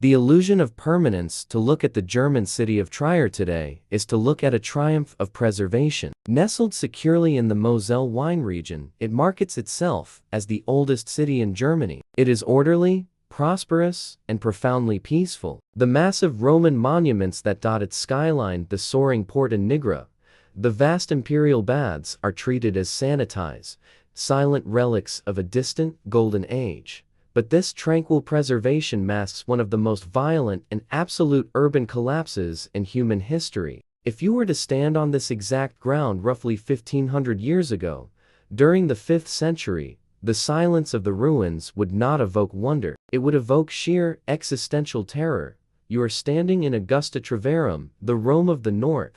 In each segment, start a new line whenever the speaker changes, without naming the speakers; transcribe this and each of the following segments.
The illusion of permanence. To look at the German city of Trier today is to look at a triumph of preservation. Nestled securely in the Moselle wine region, it markets itself as the oldest city in Germany. It is orderly, prosperous, and profoundly peaceful. The massive Roman monuments that dot its skyline, the soaring Porta Nigra, the vast Imperial Baths, are treated as sanitized, silent relics of a distant, golden age. But this tranquil preservation masks one of the most violent and absolute urban collapses in human history. If you were to stand on this exact ground roughly 1500 years ago, during the 5th century, the silence of the ruins would not evoke wonder. It would evoke sheer, existential terror. You are standing in Augusta Treverorum, the Rome of the North.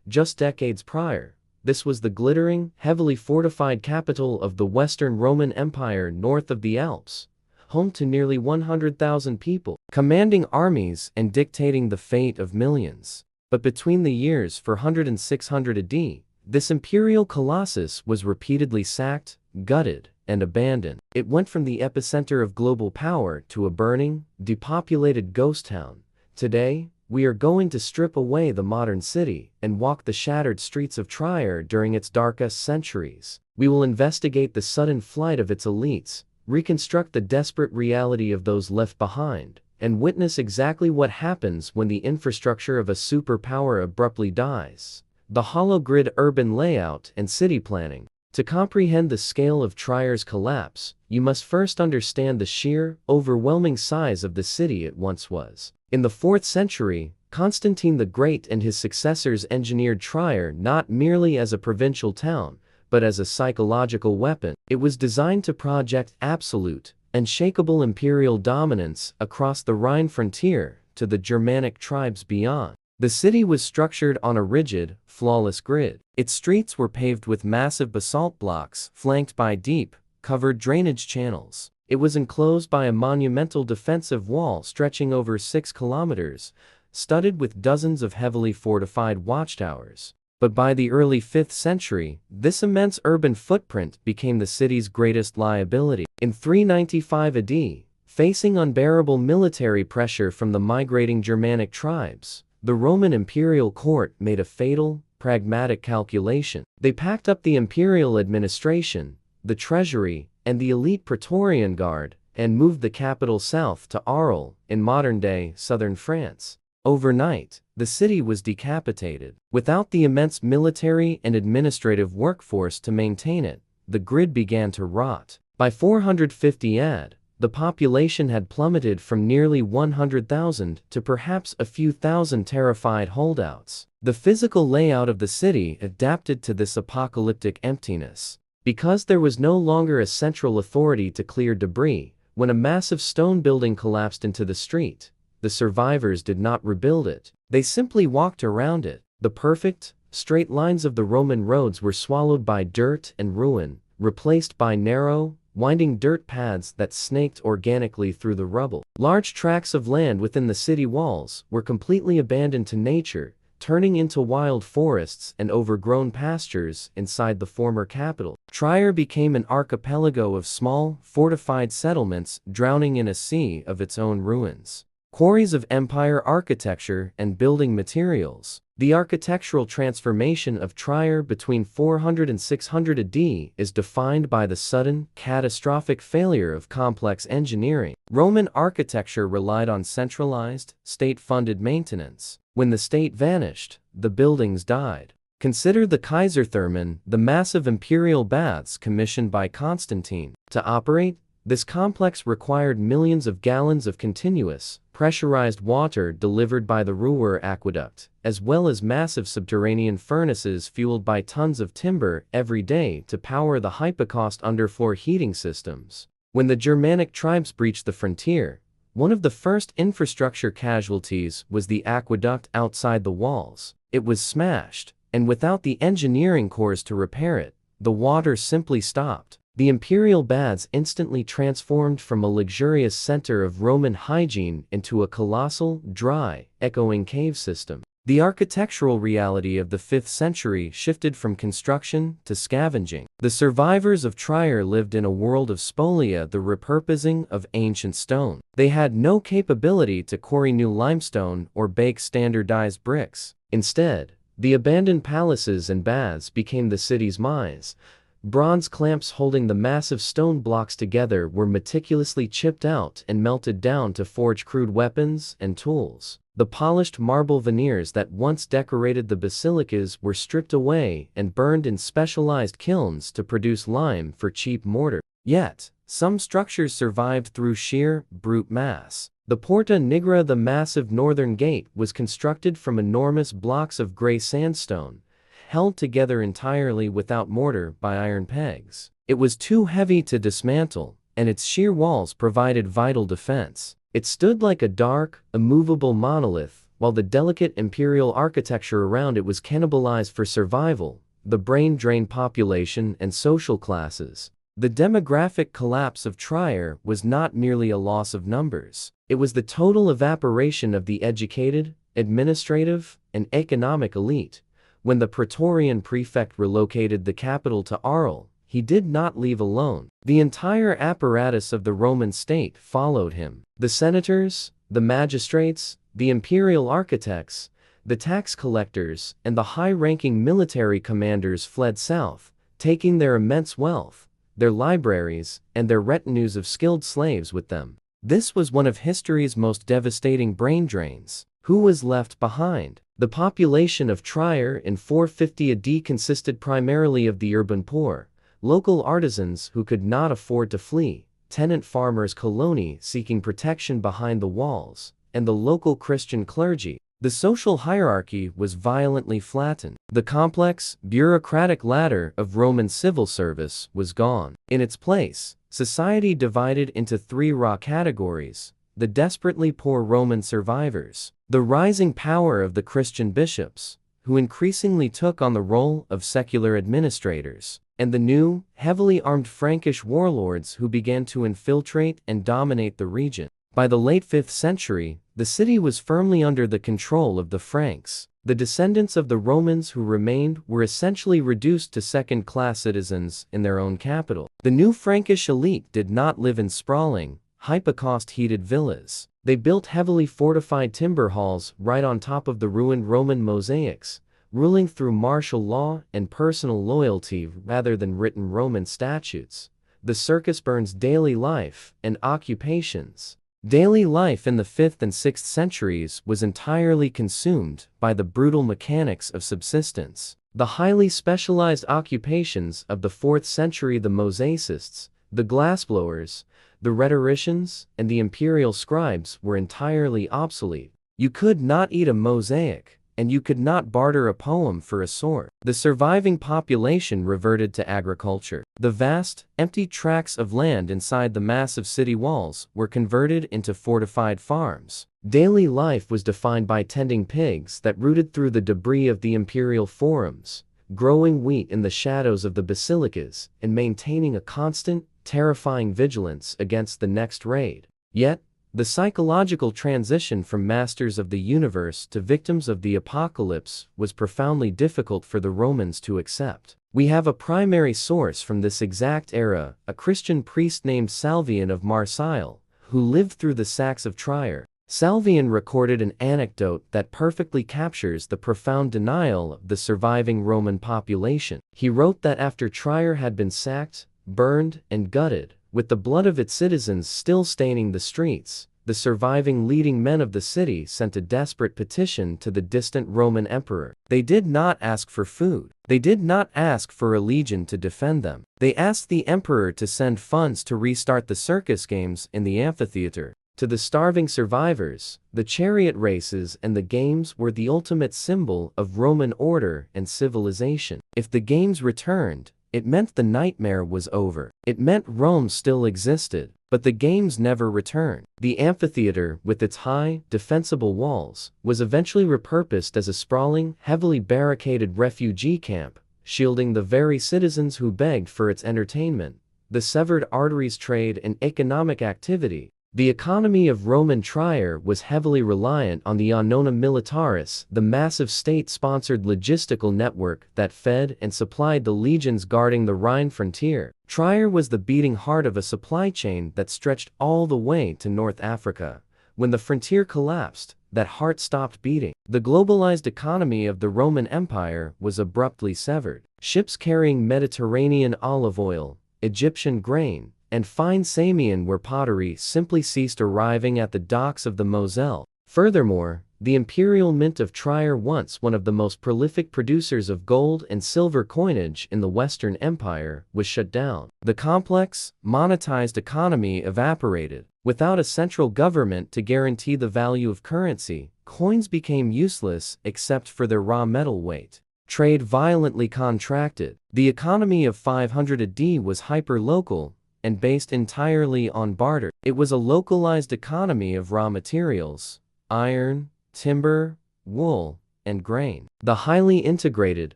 Just decades prior, this was the glittering, heavily fortified capital of the Western Roman Empire north of the Alps, home to nearly 100,000 people, commanding armies and dictating the fate of millions. But between the years 400 and 600 AD, this imperial colossus was repeatedly sacked, gutted, and abandoned. It went from the epicenter of global power to a burning, depopulated ghost town. Today, we are going to strip away the modern city and walk the shattered streets of Trier during its darkest centuries. We will investigate the sudden flight of its elites, reconstruct the desperate reality of those left behind, and witness exactly what happens when the infrastructure of a superpower abruptly dies. The hollow grid urban layout and city planning. To comprehend the scale of Trier's collapse, you must first understand the sheer, overwhelming size of the city it once was. In the 4th century, Constantine the Great and his successors engineered Trier not merely as a provincial town, but as a psychological weapon. It was designed to project absolute, unshakable imperial dominance across the Rhine frontier to the Germanic tribes beyond. The city was structured on a rigid, flawless grid. Its streets were paved with massive basalt blocks, flanked by deep, covered drainage channels. It was enclosed by a monumental defensive wall stretching over 6 kilometers, studded with dozens of heavily fortified watchtowers. But by the early 5th century, this immense urban footprint became the city's greatest liability. In 395 AD, facing unbearable military pressure from the migrating Germanic tribes, the Roman imperial court made a fatal, pragmatic calculation. They packed up the imperial administration, the treasury, and the elite Praetorian Guard, and moved the capital south to Arles, in modern-day southern France. Overnight, the city was decapitated. Without the immense military and administrative workforce to maintain it, the grid began to rot. By 450 AD, the population had plummeted from nearly 100,000 to perhaps a few thousand terrified holdouts. The physical layout of the city adapted to this apocalyptic emptiness. Because there was no longer a central authority to clear debris, when a massive stone building collapsed into the street, the survivors did not rebuild it. They simply walked around it. The perfect, straight lines of the Roman roads were swallowed by dirt and ruin, replaced by narrow, winding dirt paths that snaked organically through the rubble. Large tracts of land within the city walls were completely abandoned to nature, turning into wild forests and overgrown pastures inside the former capital. Trier became an archipelago of small, fortified settlements drowning in a sea of its own ruins. Quarries of empire architecture and building materials. The architectural transformation of Trier between 400 and 600 AD is defined by the sudden, catastrophic failure of complex engineering. Roman architecture relied on centralized, state-funded maintenance. When the state vanished, the buildings died. Consider the Kaiserthermen, the massive imperial baths commissioned by Constantine. To operate, this complex required millions of gallons of continuous, pressurized water delivered by the Ruhr aqueduct, as well as massive subterranean furnaces fueled by tons of timber every day to power the hypocaust underfloor heating systems. When the Germanic tribes breached the frontier, one of the first infrastructure casualties was the aqueduct outside the walls. It was smashed, and without the engineering corps to repair it, the water simply stopped. The Imperial Baths instantly transformed from a luxurious center of Roman hygiene into a colossal, dry, echoing cave system. The architectural reality of the 5th century shifted from construction to scavenging. The survivors of Trier lived in a world of spolia, the repurposing of ancient stone. They had no capability to quarry new limestone or bake standardized bricks. Instead, the abandoned palaces and baths became the city's mines. Bronze clamps holding the massive stone blocks together were meticulously chipped out and melted down to forge crude weapons and tools. The polished marble veneers that once decorated the basilicas were stripped away and burned in specialized kilns to produce lime for cheap mortar. Yet, some structures survived through sheer, brute mass. The Porta Nigra, the massive northern gate, was constructed from enormous blocks of gray sandstone, held together entirely without mortar by iron pegs. It was too heavy to dismantle, and its sheer walls provided vital defense. It stood like a dark, immovable monolith, while the delicate imperial architecture around it was cannibalized for survival, the brain-drained population and social classes. The demographic collapse of Trier was not merely a loss of numbers. It was the total evaporation of the educated, administrative, and economic elite. When the Praetorian prefect relocated the capital to Arles, he did not leave alone. The entire apparatus of the Roman state followed him. The senators, the magistrates, the imperial architects, the tax collectors, and the high-ranking military commanders fled south, taking their immense wealth, their libraries, and their retinues of skilled slaves with them. This was one of history's most devastating brain drains. Who was left behind? The population of Trier in 450 AD consisted primarily of the urban poor, local artisans who could not afford to flee, tenant farmers coloni seeking protection behind the walls, and the local Christian clergy. The social hierarchy was violently flattened. The complex, bureaucratic ladder of Roman civil service was gone. In its place, society divided into 3 raw categories: the desperately poor Roman survivors, the rising power of the Christian bishops, who increasingly took on the role of secular administrators, and the new, heavily armed Frankish warlords who began to infiltrate and dominate the region. By the late 5th century, the city was firmly under the control of the Franks. The descendants of the Romans who remained were essentially reduced to second-class citizens in their own capital. The new Frankish elite did not live in sprawling, hyper-cost-heated villas. They built heavily fortified timber halls right on top of the ruined Roman mosaics, ruling through martial law and personal loyalty rather than written Roman statutes. The Circus burns daily life and occupations. Daily life in the 5th and 6th centuries was entirely consumed by the brutal mechanics of subsistence. The highly specialized occupations of the 4th century, the mosaicists, the glassblowers, the rhetoricians, and the imperial scribes, were entirely obsolete. You could not eat a mosaic, and you could not barter a poem for a sword. The surviving population reverted to agriculture. The vast, empty tracts of land inside the massive city walls were converted into fortified farms. Daily life was defined by tending pigs that rooted through the debris of the imperial forums, growing wheat in the shadows of the basilicas, and maintaining a constant, terrifying vigilance against the next raid. Yet, the psychological transition from masters of the universe to victims of the apocalypse was profoundly difficult for the Romans to accept. We have a primary source from this exact era, a Christian priest named Salvian of Marseille, who lived through the sacks of Trier. Salvian recorded an anecdote that perfectly captures the profound denial of the surviving Roman population. He wrote that after Trier had been sacked, burned, and gutted, with the blood of its citizens still staining the streets, the surviving leading men of the city sent a desperate petition to the distant Roman emperor. They did not ask for food. They did not ask for a legion to defend them. They asked the emperor to send funds to restart the circus games in the amphitheater. To the starving survivors, the chariot races and the games were the ultimate symbol of Roman order and civilization. If the games returned, it meant the nightmare was over. It meant Rome still existed, but the games never returned. The amphitheater, with its high, defensible walls, was eventually repurposed as a sprawling, heavily barricaded refugee camp, shielding the very citizens who begged for its entertainment. The severed arteries, trade and economic activity, The economy of Roman Trier was heavily reliant on the Annona Militaris, the massive state-sponsored logistical network that fed and supplied the legions guarding the Rhine frontier. Trier was the beating heart of a supply chain that stretched all the way to North Africa. When the frontier collapsed, that heart stopped beating. The globalized economy of the Roman Empire was abruptly severed. Ships carrying Mediterranean olive oil, Egyptian grain, and fine Samian ware pottery simply ceased arriving at the docks of the Moselle. Furthermore, the imperial mint of Trier, once one of the most prolific producers of gold and silver coinage in the Western Empire, was shut down. The complex, monetized economy evaporated. Without a central government to guarantee the value of currency, coins became useless except for their raw metal weight. Trade violently contracted. The economy of 500 AD was hyper-local and based entirely on barter. It was a localized economy of raw materials: iron, timber, wool, and grain. The highly integrated,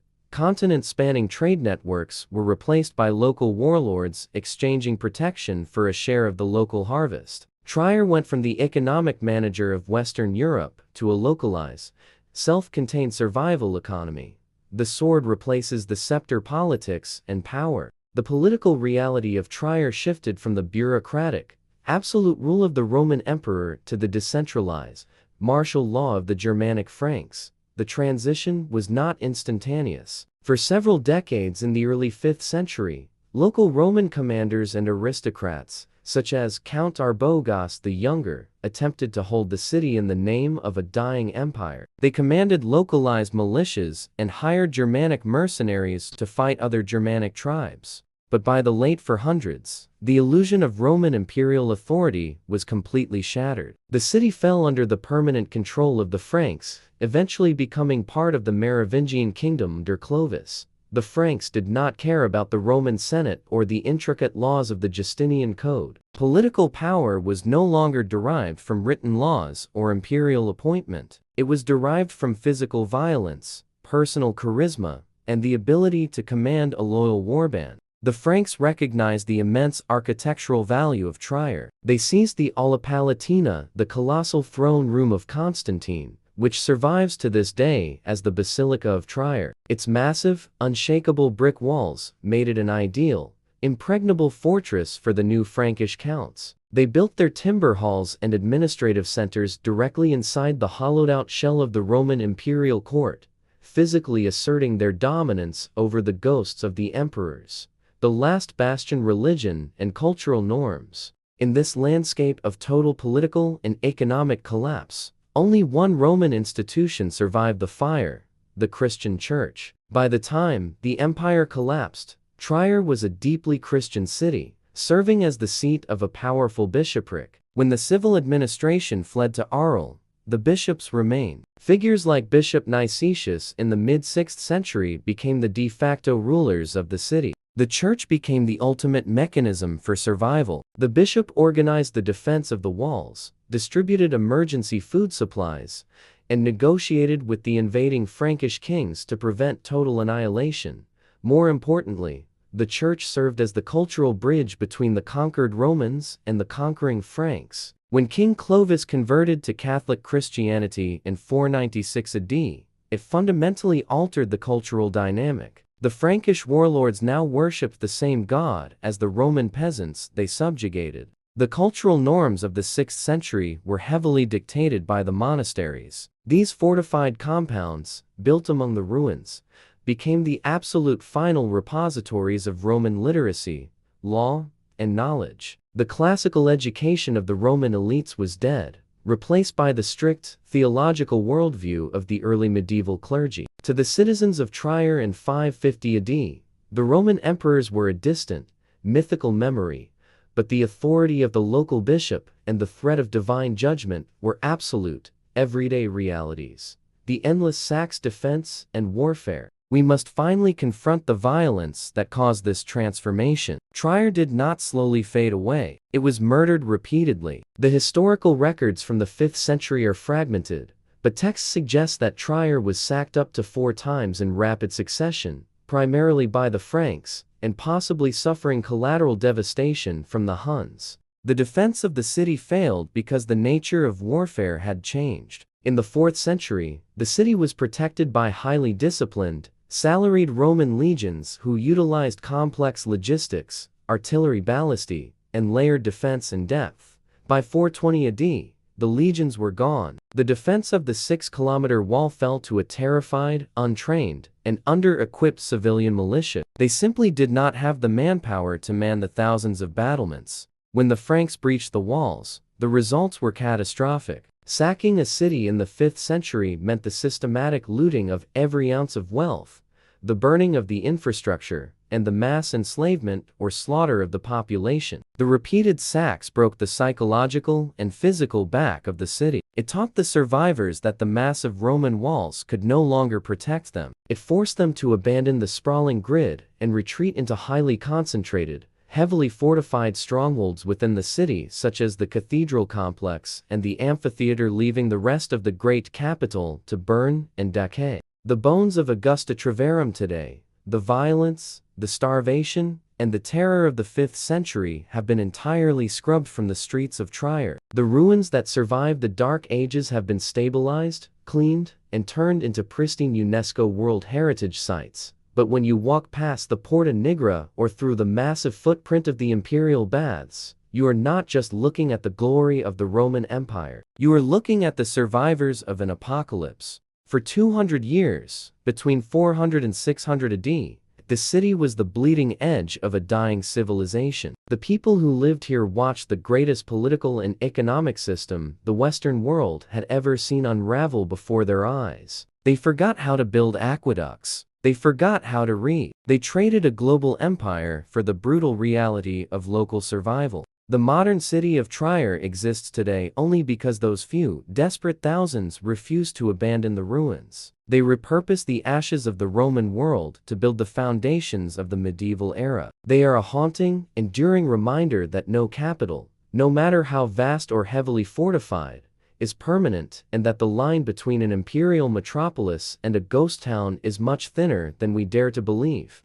continent-spanning trade networks were replaced by local warlords exchanging protection for a share of the local harvest. Trier went from the economic manager of Western Europe to a localized, self-contained survival economy. The sword replaces the scepter. Politics and power. The political reality of Trier shifted from the bureaucratic, absolute rule of the Roman emperor to the decentralized, martial law of the Germanic Franks. The transition was not instantaneous. For several decades in the early 5th century, local Roman commanders and aristocrats, such as Count Arbogast the Younger, attempted to hold the city in the name of a dying empire. They commanded localized militias and hired Germanic mercenaries to fight other Germanic tribes. But by the late 400s, the illusion of Roman imperial authority was completely shattered. The city fell under the permanent control of the Franks, eventually becoming part of the Merovingian kingdom under Clovis. The Franks did not care about the Roman Senate or the intricate laws of the Justinian Code. Political power was no longer derived from written laws or imperial appointment. It was derived from physical violence, personal charisma, and the ability to command a loyal warband. The Franks recognized the immense architectural value of Trier. They seized the Aula Palatina, the colossal throne room of Constantine, which survives to this day as the Basilica of Trier. Its massive, unshakable brick walls made it an ideal, impregnable fortress for the new Frankish counts. They built their timber halls and administrative centers directly inside the hollowed-out shell of the Roman imperial court, physically asserting their dominance over the ghosts of the emperors, the last bastion religion and cultural norms. In this landscape of total political and economic collapse, only one Roman institution survived the fire: the Christian Church. By the time the empire collapsed, Trier was a deeply Christian city, serving as the seat of a powerful bishopric. When the civil administration fled to Arles, the bishops remained. Figures like Bishop Nicetius in the mid-6th century became the de facto rulers of the city. The church became the ultimate mechanism for survival. The bishop organized the defense of the walls, distributed emergency food supplies, and negotiated with the invading Frankish kings to prevent total annihilation. More importantly, the church served as the cultural bridge between the conquered Romans and the conquering Franks. When King Clovis converted to Catholic Christianity in 496 AD, it fundamentally altered the cultural dynamic. The Frankish warlords now worshipped the same god as the Roman peasants they subjugated. The cultural norms of the 6th century were heavily dictated by the monasteries. These fortified compounds, built among the ruins, became the absolute final repositories of Roman literacy, law, and knowledge. The classical education of the Roman elites was dead, replaced by the strict, theological worldview of the early medieval clergy. To the citizens of Trier in 550 AD, the Roman emperors were a distant, mythical memory, but the authority of the local bishop and the threat of divine judgment were absolute, everyday realities. The endless Sax defense and warfare. We must finally confront the violence that caused this transformation. Trier did not slowly fade away. It was murdered repeatedly. The historical records from the 5th century are fragmented, but texts suggest that Trier was sacked up to 4 times in rapid succession, primarily by the Franks, and possibly suffering collateral devastation from the Huns. The defense of the city failed because the nature of warfare had changed. In the 4th century, the city was protected by highly disciplined, salaried Roman legions who utilized complex logistics, artillery ballistae, and layered defense in depth. By 420 AD, the legions were gone. The defense of the 6-kilometer wall fell to a terrified, untrained, and under-equipped civilian militia. They simply did not have the manpower to man the thousands of battlements. When the Franks breached the walls, the results were catastrophic. Sacking a city in the 5th century meant the systematic looting of every ounce of wealth, the burning of the infrastructure, and the mass enslavement or slaughter of the population. The repeated sacks broke the psychological and physical back of the city. It taught the survivors that the massive Roman walls could no longer protect them. It forced them to abandon the sprawling grid and retreat into highly concentrated, heavily fortified strongholds within the city, such as the cathedral complex and the amphitheater, leaving the rest of the great capital to burn and decay. The bones of Augusta Treverorum today, the violence, the starvation, and the terror of the 5th century have been entirely scrubbed from the streets of Trier. The ruins that survived the Dark Ages have been stabilized, cleaned, and turned into pristine UNESCO World Heritage Sites. But when you walk past the Porta Nigra or through the massive footprint of the Imperial Baths, you are not just looking at the glory of the Roman Empire. You are looking at the survivors of an apocalypse. For 200 years, between 400 and 600 AD, the city was the bleeding edge of a dying civilization. The people who lived here watched the greatest political and economic system the Western world had ever seen unravel before their eyes. They forgot how to build aqueducts. They forgot how to read. They traded a global empire for the brutal reality of local survival. The modern city of Trier exists today only because those few, desperate thousands refused to abandon the ruins. They repurposed the ashes of the Roman world to build the foundations of the medieval era. They are a haunting, enduring reminder that no capital, no matter how vast or heavily fortified, is permanent, and that the line between an imperial metropolis and a ghost town is much thinner than we dare to believe.